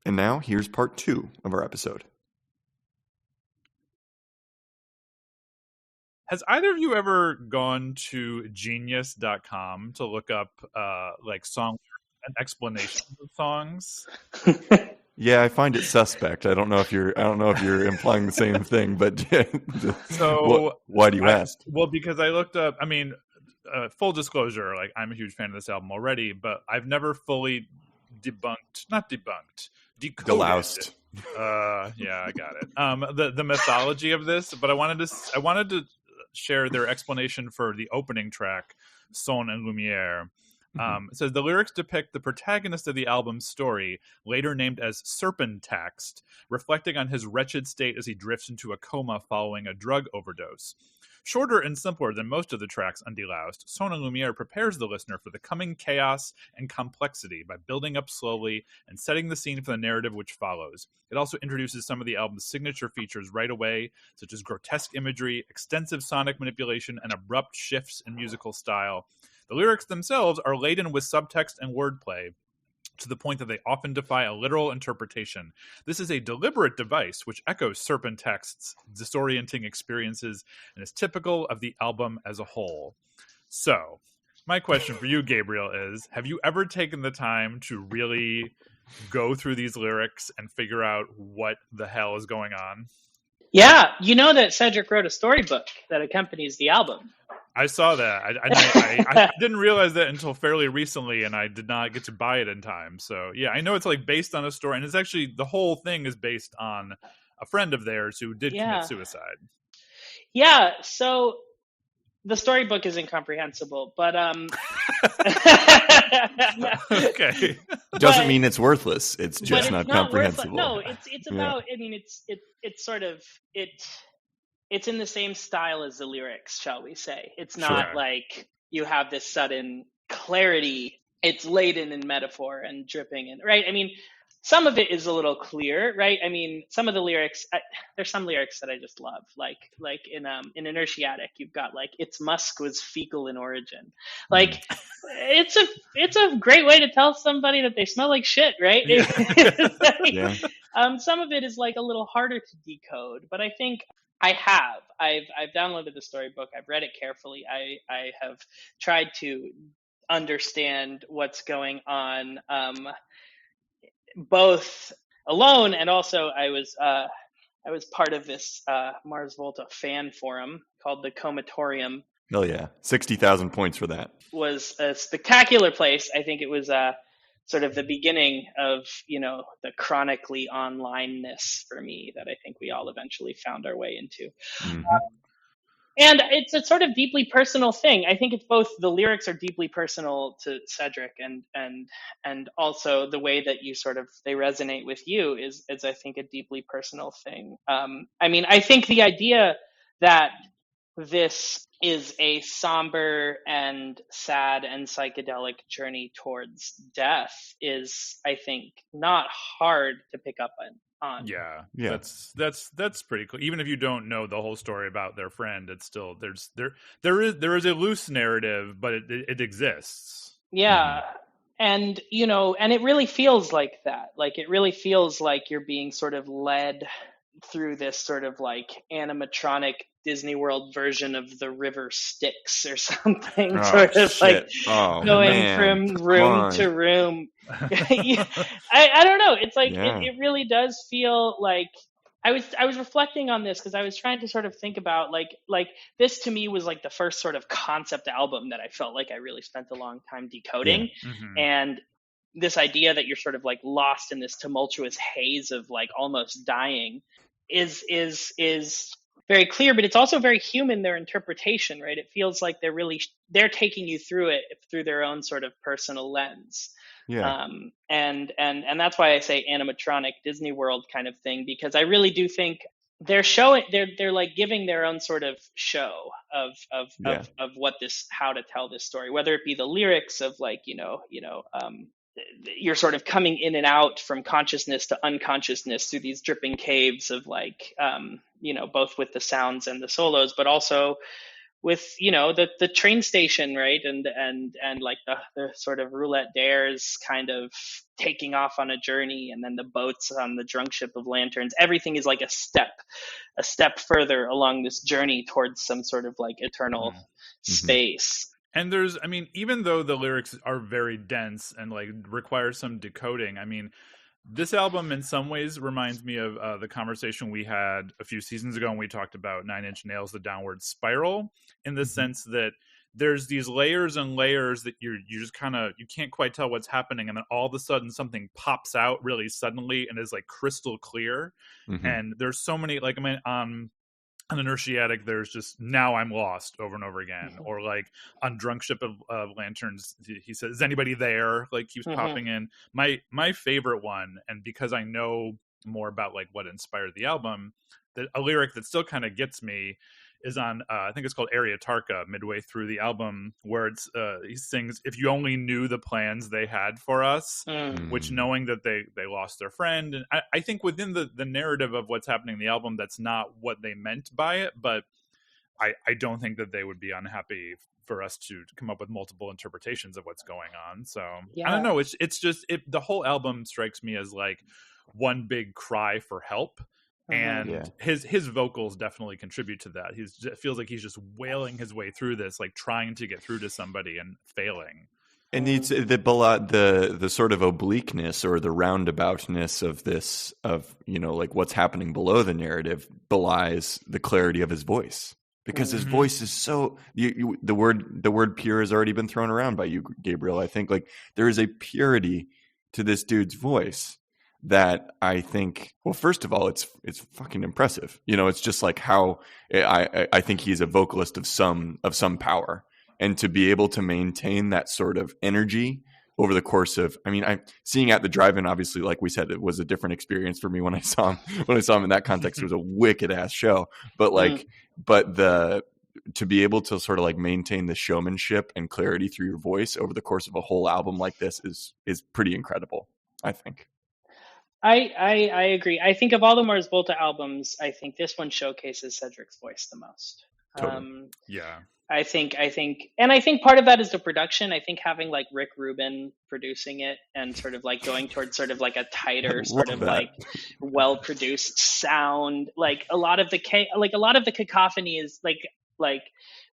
And now here's part 2 of our episode. Has either of you ever gone to genius.com to look up like song and explanations of songs? Yeah, I find it suspect. I don't know if you're implying the same thing, but So why do you ask? Well, because I looked up, I mean, full disclosure, like I'm a huge fan of this album already, but I've never fully decoded. Deloused. Yeah, I got it. The mythology of this, but I wanted to share their explanation for the opening track, Son and Lumiere. It says the lyrics depict the protagonist of the album's story, later named as Serpentaxed, reflecting on his wretched state as he drifts into a coma following a drug overdose. Shorter and simpler than most of the tracks on Deloused, Son and Lumiere prepares the listener for the coming chaos and complexity by building up slowly and setting the scene for the narrative which follows. It also introduces some of the album's signature features right away, such as grotesque imagery, extensive sonic manipulation, and abrupt shifts in musical style. The lyrics themselves are laden with subtext and wordplay, to the point that they often defy a literal interpretation. This is a deliberate device which echoes Serpentaxed's disorienting experiences and is typical of the album as a whole. So, my question for you, Gabriel, is, have you ever taken the time to really go through these lyrics and figure out what the hell is going on? Yeah, you know that Cedric wrote a storybook that accompanies the album. I saw that. I didn't realize that until fairly recently, and I did not get to buy it in time. So, yeah, I know it's like based on a story, and it's actually, the whole thing is based on a friend of theirs who did commit suicide. Yeah, so the storybook is incomprehensible, but okay. Doesn't mean it's worthless. It's just not comprehensible. No, it's about. I mean, it's sort of It's in the same style as the lyrics, shall we say. It's not like you have this sudden clarity. It's laden in metaphor and dripping in, right? I mean, some of it is a little clear, right? I mean, some of the lyrics, there's some lyrics that I just love, like in Inertiatic, you've got like, its musk was fecal in origin. Like, it's a great way to tell somebody that they smell like shit, right? Yeah. Some of it is like a little harder to decode, but I think I've downloaded the storybook. I've read it carefully. I have tried to understand what's going on, both alone and also I was part of this Mars Volta fan forum called the Comatorium. Oh yeah, 60,000 points for that. Was a spectacular place. I think it was sort of the beginning of, the chronically onlineness for me that I think we all eventually found our way into. Mm-hmm. And it's a sort of deeply personal thing. I think it's both the lyrics are deeply personal to Cedric and also the way that they resonate with you is I think a deeply personal thing. I mean, I think the idea that this is a somber and sad and psychedelic journey towards death is, I think, not hard to pick up on. Yeah. That's pretty cool. Even if you don't know the whole story about their friend, it's still there is a loose narrative, but it exists. Yeah. And and it really feels like that. Like it really feels like you're being sort of led through this sort of like animatronic Disney World version of the river Styx or something, like going from room to room. I don't know. It's like it really does feel like I was reflecting on this because I was trying to sort of think about like this to me was like the first sort of concept album that I felt like I really spent a long time decoding. Yeah. Mm-hmm. And this idea that you're sort of like lost in this tumultuous haze of like almost dying is very clear, but it's also very human, their interpretation, right? It feels like they're taking you through it through their own sort of personal lens. Yeah. And that's why I say animatronic Disney World kind of thing, because I really do think they're like giving their own sort of show of what how to tell this story, whether it be the lyrics of like, you're sort of coming in and out from consciousness to unconsciousness through these dripping caves of like, both with the sounds and the solos, but also the train station, right, and like the sort of roulette dares kind of taking off on a journey, and then the boats on the drunk ship of lanterns. Everything is like a step further along this journey towards some sort of like eternal space. And there's, I mean, even though the lyrics are very dense and like require some decoding, I mean, this album in some ways reminds me of the conversation we had a few seasons ago when we talked about Nine Inch Nails' The Downward Spiral, in the sense that there's these layers and layers that you just kind of, you can't quite tell what's happening, and then all of a sudden something pops out really suddenly and is like crystal clear. And there's so many, like, I mean, on Inertiatic, there's just "Now I'm Lost" over and over again, or like on Drunk Ship of Lanterns, he says, "Is anybody there?" Like, keeps popping in. My favorite one, and because I know more about like what inspired the album, that a lyric that still kind of gets me is on I think it's called Areotarca, midway through the album, where it's he sings, "If you only knew the plans they had for us," which, knowing that they lost their friend. And I think within the narrative of what's happening in the album, that's not what they meant by it, but I don't think that they would be unhappy for us to come up with multiple interpretations of what's going on. So I don't know, it's just the whole album strikes me as like one big cry for help. And his vocals definitely contribute to that. It feels like he's just wailing his way through this, like trying to get through to somebody and failing. And it's the sort of obliqueness or the roundaboutness of this, of, you know, like what's happening below the narrative belies the clarity of his voice, because his voice is so the word pure has already been thrown around by you, Gabriel. I think like there is a purity to this dude's voice that I think, well, first of all, it's fucking impressive. You know, it's just like how I think he's a vocalist of some power, and to be able to maintain that sort of energy over the course of, I mean, I'm seeing at the drive-in, obviously, like we said, it was a different experience for me when I saw him in that context. It was a wicked ass show, but like, to be able to sort of like maintain the showmanship and clarity through your voice over the course of a whole album like this is pretty incredible, I think. I agree. I think of all the Mars Volta albums, I think this one showcases Cedric's voice the most. Totally. I think part of that is the production. I think having like Rick Rubin producing it and sort of like going towards sort of like a tighter, sort of like well-produced sound, like a lot of the cacophony is like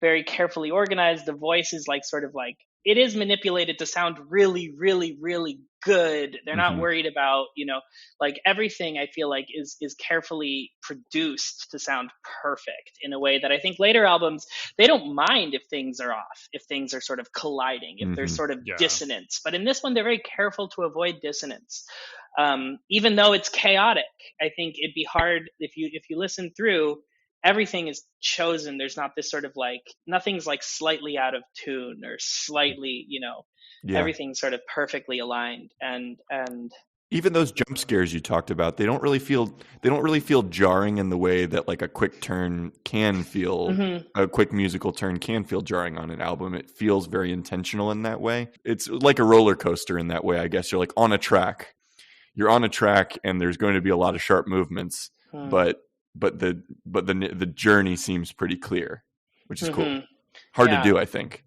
very carefully organized. The voice is like sort of like, it is manipulated to sound really, really, really good. They're not worried about, you know, like everything I feel like is carefully produced to sound perfect in a way that I think later albums, they don't mind if things are off, if things are sort of colliding, if there's sort of dissonance. But in this one, they're very careful to avoid dissonance. Even though it's chaotic, I think it'd be hard if you listen through, everything is chosen. There's not this sort of like, nothing's like slightly out of tune or slightly, you know, everything's sort of perfectly aligned. And even those jump scares you talked about, they don't really feel jarring in the way that like a quick turn can feel, a quick musical turn can feel jarring on an album. It feels very intentional in that way. It's like a roller coaster in that way, I guess. You're like on a track. You're on a track and there's going to be a lot of sharp movements, but the journey seems pretty clear, which is cool. Hard to do, I think.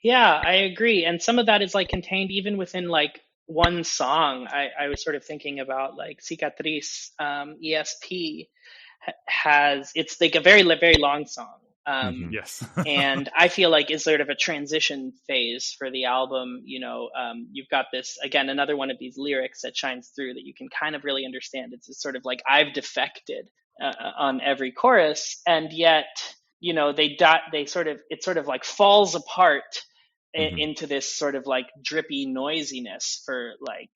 Yeah, I agree. And some of that is like contained even within like one song. I was sort of thinking about like Cicatriz, ESP it's like a very, very long song. Yes. And I feel like is sort of a transition phase for the album. You know, you've got this, again, another one of these lyrics that shines through that you can kind of really understand. It's sort of like, I've defected on every chorus. And yet, you know, it sort of like falls apart into this sort of like drippy noisiness for like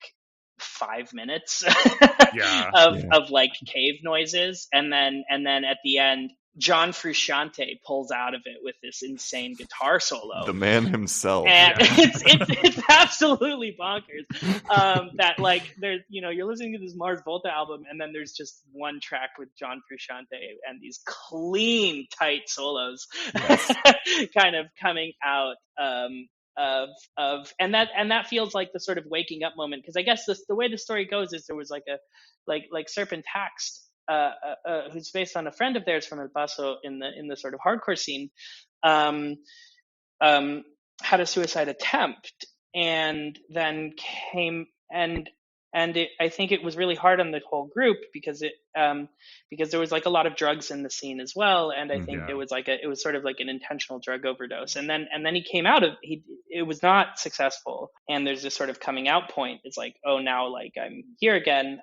5 minutes of like cave noises. And then at the end, John Frusciante pulls out of it with this insane guitar solo. The man himself. And it's absolutely bonkers. That like there's, you know, you're listening to this Mars Volta album and then there's just one track with John Frusciante and these clean, tight solos kind of coming out and that feels like the sort of waking up moment. Because I guess the way the story goes is there was like a like Serpent Taxed who's based on a friend of theirs from El Paso in the sort of hardcore scene, um, had a suicide attempt, and then came and I think it was really hard on the whole group because there was like a lot of drugs in the scene as well, and I think it was sort of like an intentional drug overdose, and then he came out of it was not successful, and there's this sort of coming out point. It's like, oh, now like I'm here again,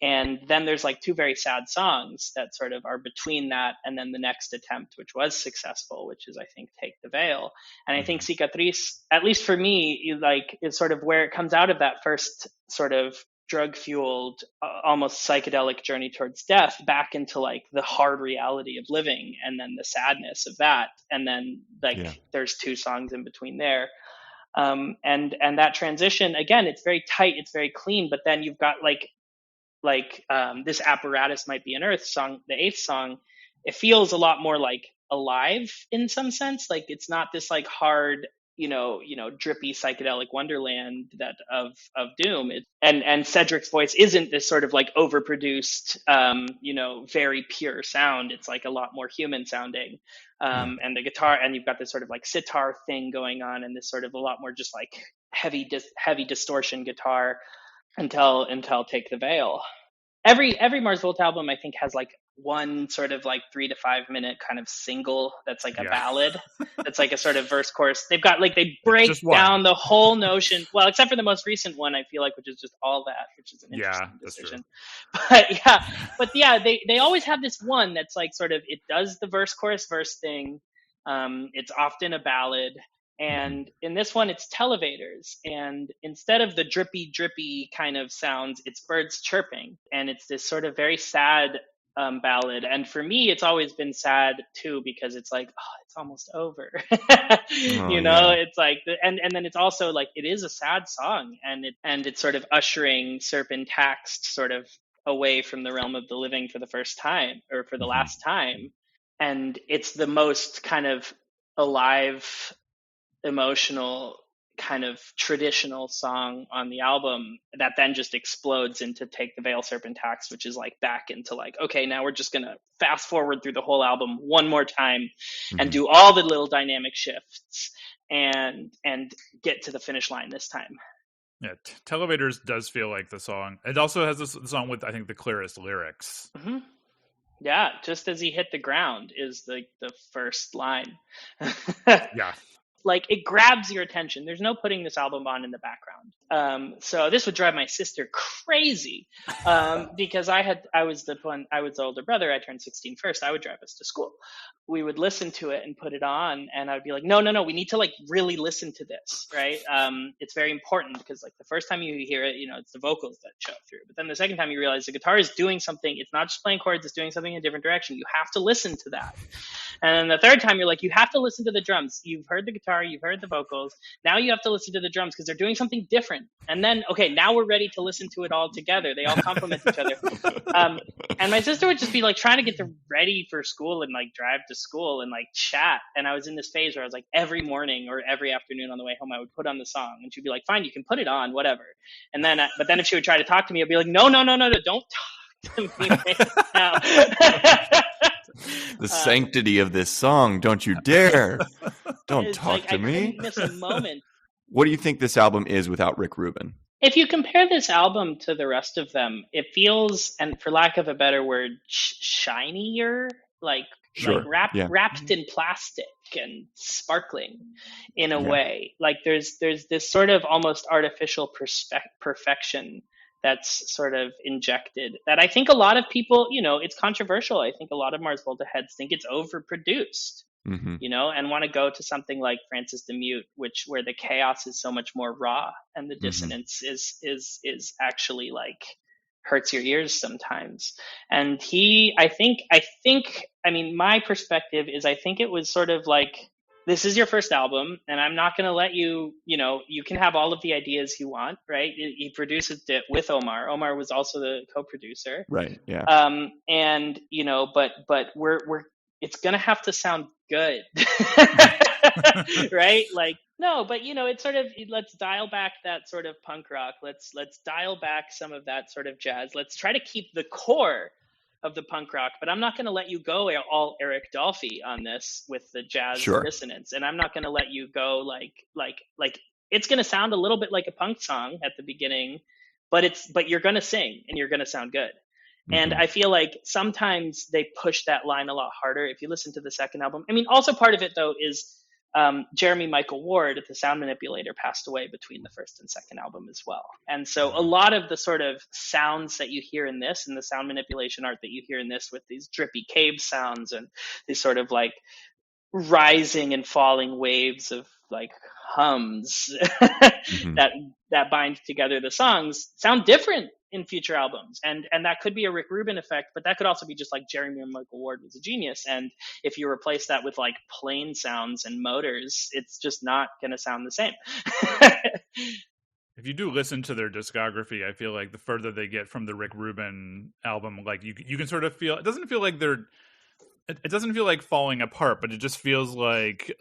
and then there's like two very sad songs that sort of are between that and then the next attempt, which was successful, which is, I think, Take the Veil. And I think Cicatriz, at least for me, like is sort of where it comes out of that first sort of drug-fueled, almost psychedelic journey towards death back into like the hard reality of living, and then the sadness of that. And then there's two songs in between there. And that transition, again, it's very tight, it's very clean, but then you've got like This Apparatus Might Be an Earth song, the 8th song. It feels a lot more like alive in some sense. Like it's not this like hard, drippy psychedelic wonderland that of doom. And Cedric's voice isn't this sort of like overproduced, very pure sound. It's like a lot more human sounding. And the guitar, and you've got this sort of like sitar thing going on, and this sort of a lot more just like heavy distortion guitar until Take the Veil. Every Mars Volta album, I think, has like one sort of like 3 to 5 minute kind of single that's like a ballad. That's like a sort of verse chorus. They've got like, they break down the whole notion. Well, except for the most recent one, I feel like, which is just all that, which is an interesting decision. But they always have this one that's like sort of, it does the verse chorus verse thing. It's often a ballad. And in this one, it's televators. And instead of the drippy kind of sounds, it's birds chirping. And it's this sort of very sad ballad. And for me, it's always been sad too, because it's like, oh, it's almost over. It's like, and then it's also like, it is a sad song, and it's sort of ushering Serpentaxed sort of away from the realm of the living for the first time, or for the last time. And it's the most kind of alive, emotional, kind of traditional song on the album that then just explodes into Take the Veil, Serpentax, which is like back into like, okay, now we're just gonna fast forward through the whole album one more time and do all the little dynamic shifts and get to the finish line this time. Yeah, Televators does feel like the song. It also has this song with, I think, the clearest lyrics. Yeah, just as he hit the ground is the first line. Like, it grabs your attention. There's no putting this album on in the background. So this would drive my sister crazy, because I was the older brother. I turned 16 first. I would drive us to school. We would listen to it and put it on, and I'd be like, no, we need to like really listen to this, right? It's very important, because like the first time you hear it, it's the vocals that show through. But then the second time you realize the guitar is doing something. It's not just playing chords. It's doing something in a different direction. You have to listen to that. And then the third time you're like, you have to listen to the drums. You've heard the guitar, you've heard the vocals. Now you have to listen to the drums, because they're doing something different. And then, okay, now we're ready to listen to it all together. They all complement each other. And my sister would just be like trying to get ready for school and like drive to school and like chat. And I was in this phase where I was like, every morning or every afternoon on the way home, I would put on the song, and she'd be like, fine, you can put it on, whatever. And then, but then if she would try to talk to me, I'd be like, no, don't talk to me right now. The sanctity of this song, don't you dare. Don't talk like, to me. I couldn't miss a moment. What do you think this album is without Rick Rubin? If you compare this album to the rest of them, it feels, and for lack of a better word, shinier, like wrapped in plastic and sparkling in a way. Like there's this sort of almost artificial perfection that's sort of injected, that I think a lot of people, it's controversial. I think a lot of Mars Volta heads think it's overproduced, and want to go to something like Francis the Mute, where the chaos is so much more raw, and the dissonance is actually like hurts your ears sometimes. And my perspective is, I think it was sort of like, this is your first album, and I'm not going to let you, you can have all of the ideas you want, right? He produced it with Omar. Omar was also the co-producer. Right, yeah. And, but it's going to have to sound good, right? Like, No, but it's sort of, let's dial back that sort of punk rock. Let's dial back some of that sort of jazz. Let's try to keep the core of the punk rock, but I'm not going to let you go all Eric Dolphy on this with the jazz Sure. dissonance, and I'm not going to let you go like it's going to sound a little bit like a punk song at the beginning, but you're going to sing and you're going to sound good. And I feel like sometimes they push that line a lot harder. If you listen to the second album, I mean, also part of it though is Jeremy Michael Ward, the sound manipulator, passed away between the first and second album as well. And so a lot of the sort of sounds that you hear in this and the sound manipulation art that you hear in this with these drippy cave sounds and these sort of like rising and falling waves of like hums that bind together the songs sound different in future albums, and that could be a Rick Rubin effect, but that could also be just like Jeremy Michael Ward was a genius, and if you replace that with like plane sounds and motors, it's just not going to sound the same. If you do listen to their discography, I feel like the further they get from the Rick Rubin album, like you can sort of feel, it doesn't feel like it doesn't feel like falling apart, but it just feels like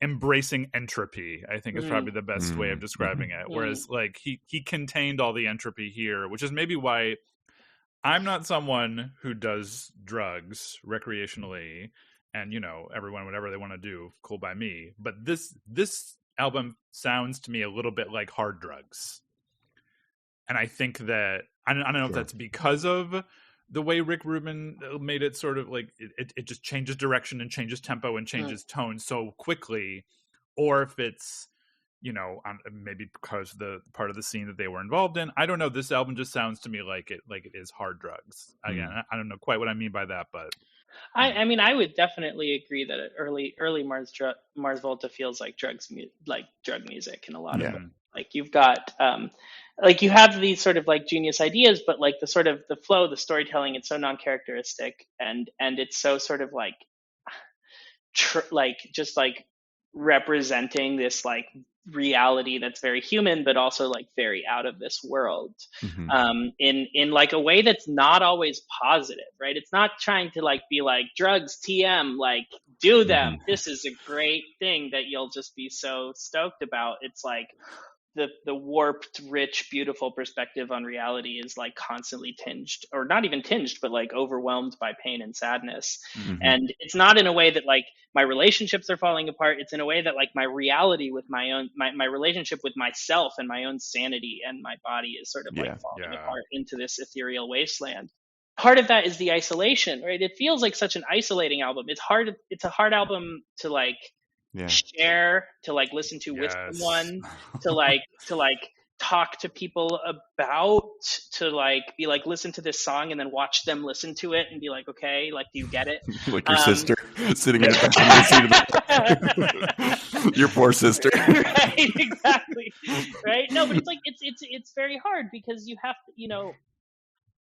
embracing entropy, I think is probably the best way of describing it. Whereas like he contained all the entropy here, which is maybe why I'm not someone who does drugs recreationally, and everyone, whatever they want to do, cool by me. But this album sounds to me a little bit like hard drugs. And I think that, I don't know if that's because of the way Rick Rubin made it sort of like it just changes direction and changes tempo and changes tone so quickly, or if it's maybe because the part of the scene that they were involved in. I don't know. This album just sounds to me like it is hard drugs. Again, I don't know quite what I mean by that, but I mean, I would definitely agree that early Mars Volta feels like drug music in a lot of them. Like you've got like you have these sort of like genius ideas, but like the sort of the flow, the storytelling, it's so non-characteristic, and it's so sort of like just like representing this like reality that's very human, but also like very out of this world, in like a way that's not always positive, right? It's not trying to like be like drugs, TM, like do them. This is a great thing that you'll just be so stoked about. It's like the warped, rich, beautiful perspective on reality is like constantly tinged, or not even tinged, but like overwhelmed by pain and sadness. And it's not in a way that like my relationships are falling apart. It's in a way that like my reality with my relationship with myself and my own sanity and my body is sort of like falling apart into this ethereal wasteland. Part of that is the isolation, right? It feels like such an isolating album. It's a hard album to like share, to like listen to with someone, to like talk to people about, to like be like, listen to this song and then watch them listen to it and be like, okay, like, do you get it? Like your sister sitting in the seat of your poor sister. Right, exactly. Right. No, but it's like it's very hard because you have to,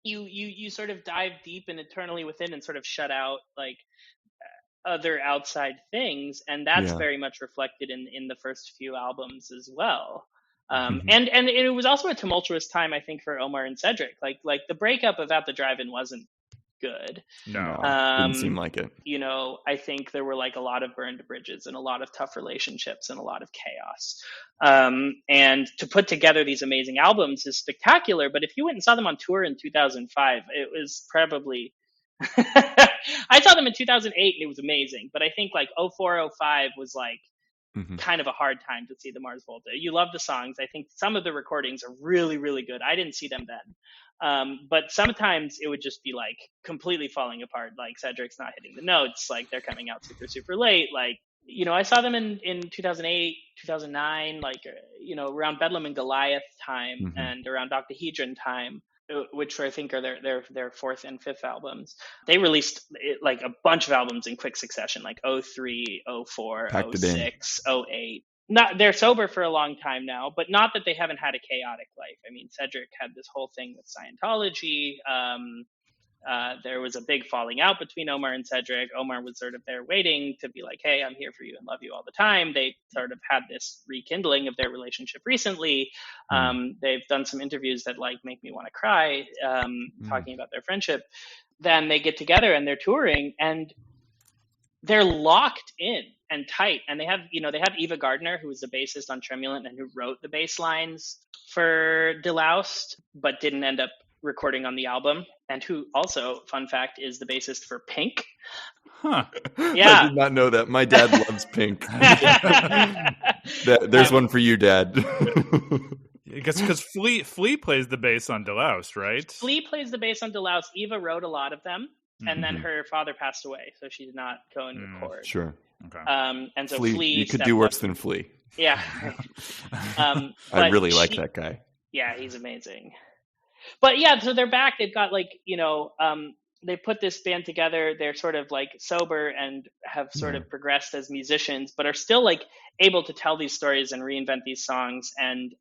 you sort of dive deep and eternally within and sort of shut out like other outside things, and that's very much reflected in the first few albums as well. And it was also a tumultuous time, I think, for Omar and Cedric. Like the breakup of At the Drive-In wasn't good. No, didn't seem like it. I think there were like a lot of burned bridges and a lot of tough relationships and a lot of chaos. And to put together these amazing albums is spectacular. But if you went and saw them on tour in 2005, it was probably I saw them in 2008 and it was amazing, but I think like 04, 05 was like kind of a hard time to see the Mars Volta. You love the songs. I think some of the recordings are really, really good. I didn't see them then. But sometimes it would just be like completely falling apart. Like Cedric's not hitting the notes. Like they're coming out super, super late. Like, I saw them in 2008, 2009, like, around Bedlam and Goliath time and around Octahedron time, which I think are their fourth and fifth albums. They released like a bunch of albums in quick succession, like 03, 04, 06, 08. They're sober for a long time now, but not that they haven't had a chaotic life. I mean, Cedric had this whole thing with Scientology. There was a big falling out between Omar and Cedric. Omar was sort of there waiting to be like, hey, I'm here for you and love you all the time. They sort of had this rekindling of their relationship recently. They've done some interviews that like make me want to cry, talking about their friendship. Then they get together and they're touring, and they're locked in and tight. And they have Eva Gardner, who was the bassist on Tremulant and who wrote the bass lines for Deloused, but didn't end up recording on the album, and who also, fun fact, is the bassist for Pink. Huh. Yeah. I did not know that. My dad loves Pink. There's one for you, Dad. Because Flea plays the bass on Deloused, right? Flea plays the bass on Deloused. Eva wrote a lot of them, and then her father passed away, so she did not go and record. Sure. Okay. And so Flea, Flea, you could do worse than Flea. Yeah. I really like that guy. Yeah, he's amazing. But yeah, so they're back. They've got they put this band together. They're sort of like sober and have sort of progressed as musicians, but are still like able to tell these stories and reinvent these songs, and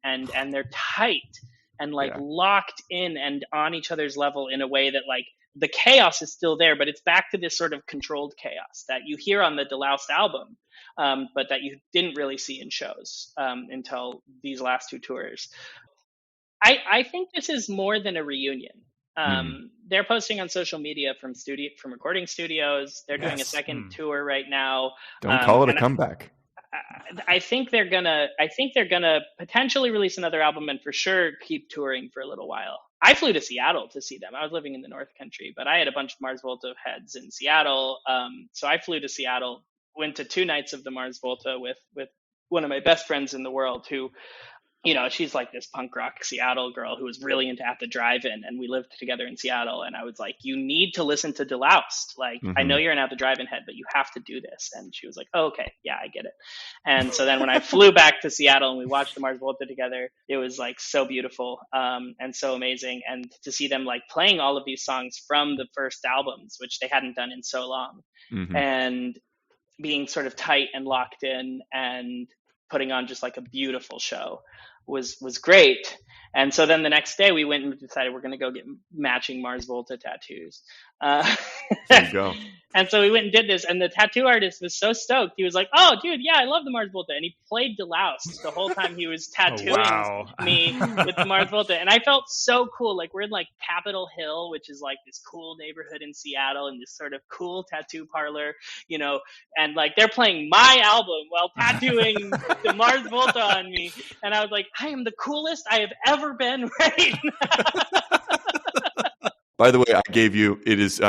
they're tight and locked in and on each other's level in a way that like the chaos is still there, but it's back to this sort of controlled chaos that you hear on the Deloused album, but that you didn't really see in shows until these last two tours. I think this is more than a reunion. They're posting on social media from recording studios. They're doing a second tour right now. Don't call it a comeback. I think they're gonna potentially release another album and for sure keep touring for a little while. I flew to Seattle to see them. I was living in the North Country, but I had a bunch of Mars Volta heads in Seattle. So I flew to Seattle, went to 2 nights of the Mars Volta with one of my best friends in the world who, she's like this punk rock Seattle girl who was really into At the Drive-In, and we lived together in Seattle. And I was like, you need to listen to Deloused. Like, I know you're an At the Drive-In head, but you have to do this. And she was like, oh, okay, yeah, I get it. And so then when I flew back to Seattle and we watched the Mars Volta together, it was like so beautiful and so amazing. And to see them like playing all of these songs from the first albums, which they hadn't done in so long, and being sort of tight and locked in and putting on just like a beautiful show was great. And so then the next day we went and decided we're going to go get matching Mars Volta tattoos. There you go. And so we went and did this, and the tattoo artist was so stoked. He was like, oh, dude, yeah, I love the Mars Volta. And he played Deloused the whole time he was tattooing me with the Mars Volta. And I felt so cool. Like, we're in like Capitol Hill, which is like this cool neighborhood in Seattle, and this sort of cool tattoo parlor, and like they're playing my album while tattooing the Mars Volta on me. And I was like, I am the coolest I have ever been right now. By the way, I gave you it is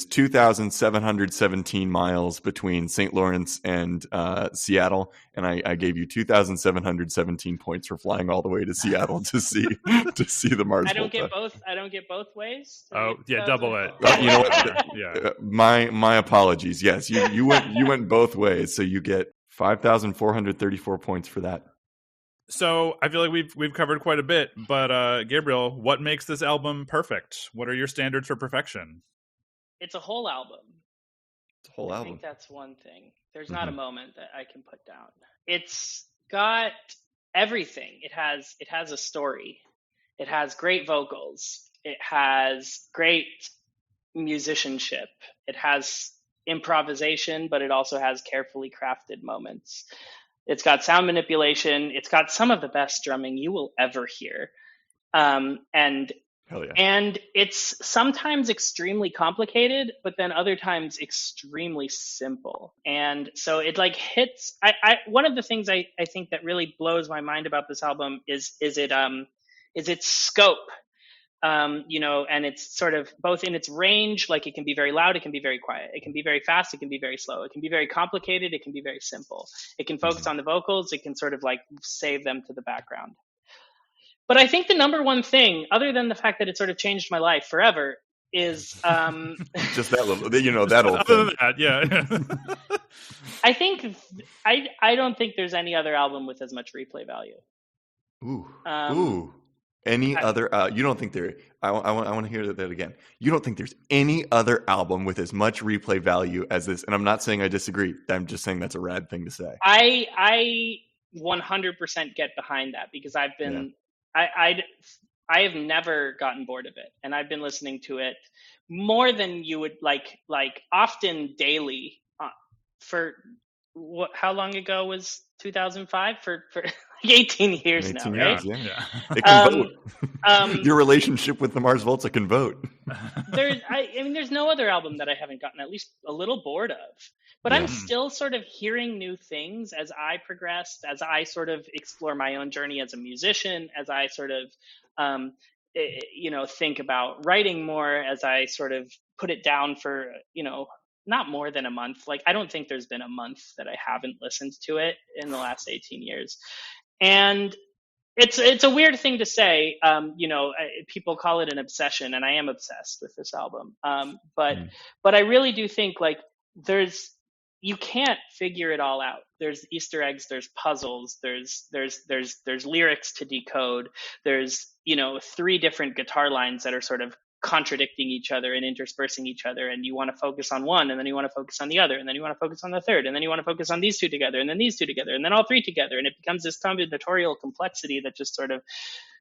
2,717 miles between St. Lawrence and Seattle, and I gave you 2,717 points for flying all the way to Seattle to see the Mars Volta. I don't get both ways. Oh yeah, double it. You know what? Yeah. My apologies. Yes, you went both ways, so you get 5,434 points for that. So I feel like we've covered quite a bit, but Gabriel, what makes this album perfect? What are your standards for perfection? It's a whole album. I think that's one thing. There's not a moment that I can put down. It's got everything. It has a story. It has great vocals. It has great musicianship. It has improvisation, but it also has carefully crafted moments. It's got sound manipulation. It's got some of the best drumming you will ever hear. And hell yeah. And it's sometimes extremely complicated, but then other times extremely simple. And so it like hits. One of the things I think that really blows my mind about this album is its scope. And it's sort of both in its range, like it can be very loud, it can be very quiet, it can be very fast, it can be very slow, it can be very complicated, it can be very simple. It can focus on the vocals, it can sort of like save them to the background. But I think the number one thing, other than the fact that it sort of changed my life forever, is just that little, that old thing. That, yeah. I think I don't think there's any other album with as much replay value. Ooh. Any other? You don't think there? I want to hear that again. You don't think there's any other album with as much replay value as this? And I'm not saying I disagree. I'm just saying that's a rad thing to say. I 100% get behind that because I've been I have never gotten bored of it, and I've been listening to it more than you would like often daily. For how long ago was 2005 for like 18 years 18 now, right? years, yeah. Yeah. It can vote. Your relationship with the Mars Volta can vote. There's no other album that I haven't gotten at least a little bored of. But Yeah. I'm still sort of hearing new things as I progressed, as I sort of explore my own journey as a musician, as I sort of, think about writing more, as I sort of put it down for, not more than a month. Like, I don't think there's been a month that I haven't listened to it in the last 18 years. And it's a weird thing to say. People call it an obsession, and I am obsessed with this album. But I really do think like you can't figure it all out. There's Easter eggs, there's puzzles, there's lyrics to decode. There's 3 different guitar lines that are sort of contradicting each other and interspersing each other, and you want to focus on one, and then you want to focus on the other, and then you want to focus on the third, and then you want to focus on these 2 together, and then these 2 together, and then all 3 together, and it becomes this combinatorial complexity that just sort of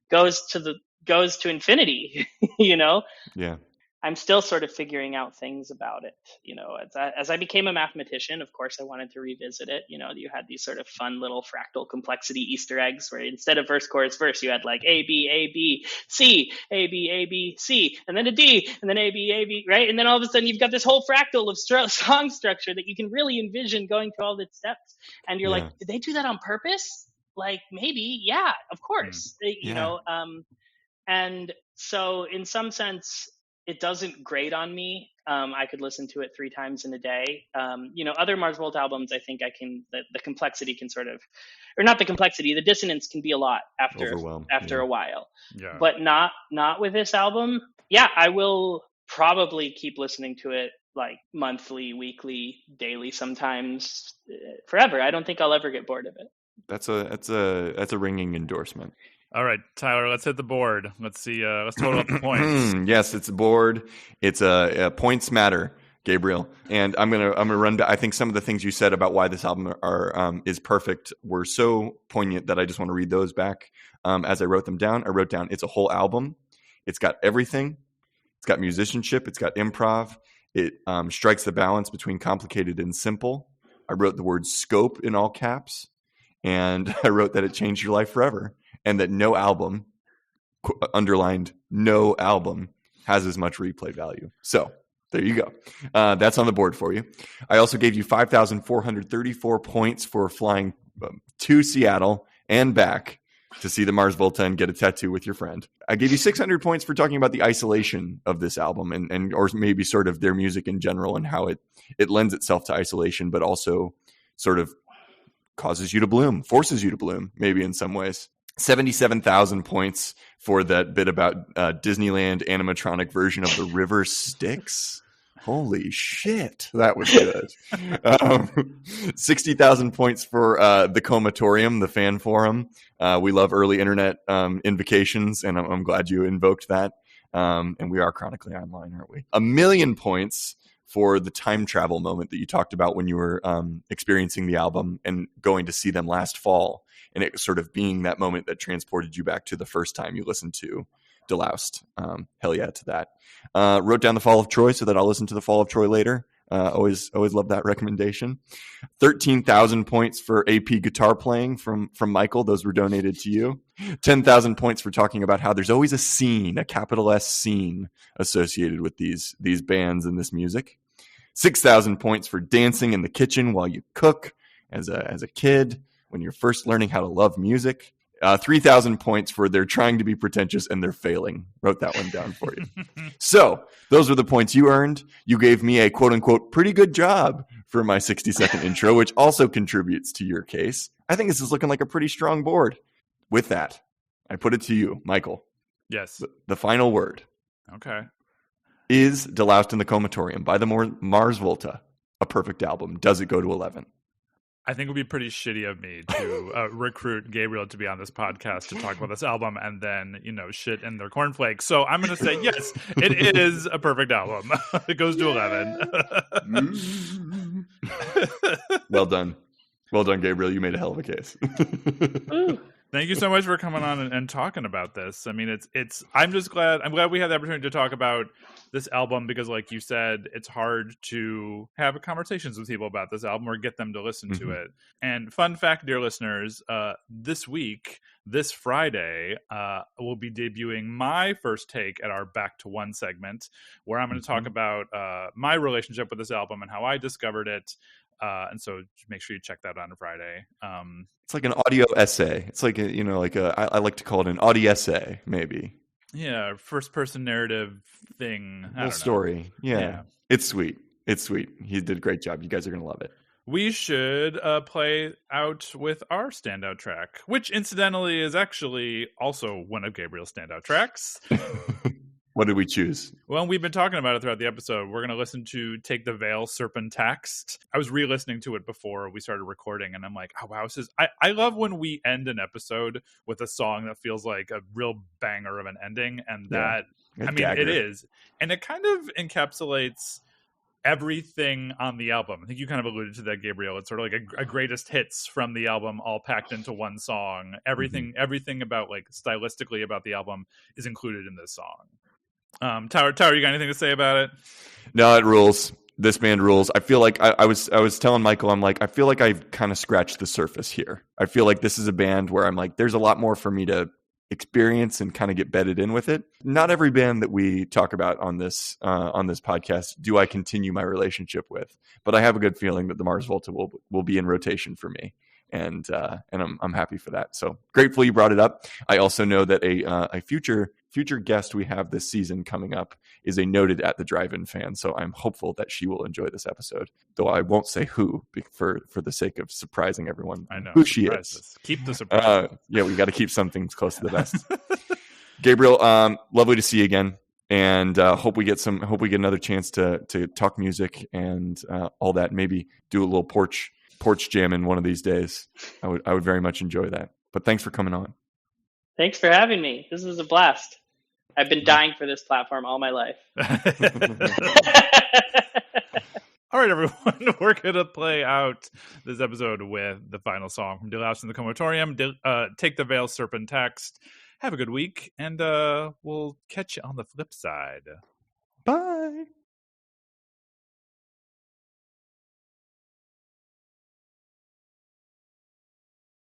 goes to infinity. Yeah. I'm still sort of figuring out things about it. As I became a mathematician, of course, I wanted to revisit it. You had these sort of fun little fractal complexity Easter eggs where instead of verse, chorus, verse, you had like A, B, A, B, C, A, B, A, B, C, and then a D, and then A, B, A, B, right? And then all of a sudden you've got this whole fractal of song structure that you can really envision going through all the steps. And you're like, did they do that on purpose? Like, maybe, yeah, of course. And so in some sense, it doesn't grate on me. I could listen to it 3 times in a day. Other Mars Volta albums, I think the complexity can sort of, or not the complexity, the dissonance can be a lot after a while. Yeah. But not with this album. Yeah, I will probably keep listening to it like monthly, weekly, daily, sometimes forever. I don't think I'll ever get bored of it. That's a ringing endorsement. All right, Tyler, let's hit the board. Let's see. Let's total up the points. Yes, it's a board. It's points matter, Gabriel. And I'm gonna run back. I think some of the things you said about why this album is perfect were so poignant that I just want to read those back. As I wrote them down, I wrote down it's a whole album. It's got everything. It's got musicianship. It's got improv. It strikes the balance between complicated and simple. I wrote the word scope in all caps, and I wrote that it changed your life forever. And that no album, underlined, no album, has as much replay value. So there you go. That's on the board for you. I also gave you 5,434 points for flying to Seattle and back to see the Mars Volta and get a tattoo with your friend. I gave you 600 points for talking about the isolation of this album and or maybe sort of their music in general and how it lends itself to isolation, but also sort of causes you to bloom, forces you to bloom, maybe in some ways. 77,000 points for that bit about Disneyland animatronic version of the River Styx. Holy shit, that was good. 60,000 points for the Comatorium, the fan forum. We love early internet invocations, and I'm glad you invoked that. And we are chronically online, aren't we? 1,000,000 points for the time travel moment that you talked about when you were experiencing the album and going to see them last fall. And it sort of being that moment that transported you back to the first time you listened to Deloused. Hell yeah to that. Wrote down the Fall of Troy so that I'll listen to the Fall of Troy later. Always love that recommendation. 13,000 points for AP guitar playing from Michael. Those were donated to you. 10,000 points for talking about how there's always a scene, a capital S scene associated with these bands and this music. 6,000 points for dancing in the kitchen while you cook as a kid when you're first learning how to love music. 3,000 points for they're trying to be pretentious and they're failing. Wrote that one down for you. So those were the points you earned. You gave me a quote unquote pretty good job for my 60-second intro, which also contributes to your case. I think this is looking like a pretty strong board. With that, I put it to you, Michael. Yes. The final word. Okay. Is Deloused in the Comatorium by the Mars Volta a perfect album? Does it go to 11? I think it would be pretty shitty of me to recruit Gabriel to be on this podcast to talk about this album and then, shit in their cornflakes. So I'm going to say, yes, it is a perfect album. It goes to 11. Well done. Well done, Gabriel. You made a hell of a case. Thank you so much for coming on and talking about this. I mean, I'm glad we had the opportunity to talk about this album because, like you said, it's hard to have conversations with people about this album or get them to listen to it. And fun fact, dear listeners, this Friday, we'll be debuting my first take at our Back to One segment, where I'm going to talk about my relationship with this album and how I discovered it. And so make sure you check that out on Friday. It's like an audio essay. It's like I like to call it an audio essay, maybe. Yeah, first person narrative thing. Whole story. Yeah. It's sweet. He did a great job. You guys are gonna love it. We should play out with our standout track, which incidentally is actually also one of Gabriel's standout tracks. What did we choose? Well, we've been talking about it throughout the episode. We're going to listen to Take the Veil, Serpent Text. I was re-listening to it before we started recording, and I'm like, oh, wow. I love when we end an episode with a song that feels like a real banger of an ending, and it is. And it kind of encapsulates everything on the album. I think you kind of alluded to that, Gabriel. It's sort of like a greatest hits from the album all packed into one song. Everything about, like, stylistically about the album is included in this song. Tower, you got anything to say about it? No, it rules. This band rules. I feel like I was telling Michael, I'm like, I feel like I've kind of scratched the surface here. I feel like this is a band where I'm like, there's a lot more for me to experience and kind of get bedded in with it. Not every band that we talk about on this podcast do I continue my relationship with, but I have a good feeling that the Mars Volta will be in rotation for me. And I'm happy for that. So grateful you brought it up. I also know that a future guest we have this season coming up is a noted At the Drive-In fan. So I'm hopeful that she will enjoy this episode, though I won't say who for the sake of surprising everyone. I know who she is. Keep the surprise. Yeah, we got to keep some things close to the vest. Gabriel, lovely to see you again. And hope we get another chance to talk music and all that. Maybe do a little porch jam in one of these days. I would very much enjoy that. But thanks for coming on. Thanks for having me. This was a blast. I've been dying for this platform all my life. All right, everyone. We're going to play out this episode with the final song from Deloused and the Comatorium, Take the Veil, Serpent Text. Have a good week, and we'll catch you on the flip side. Bye.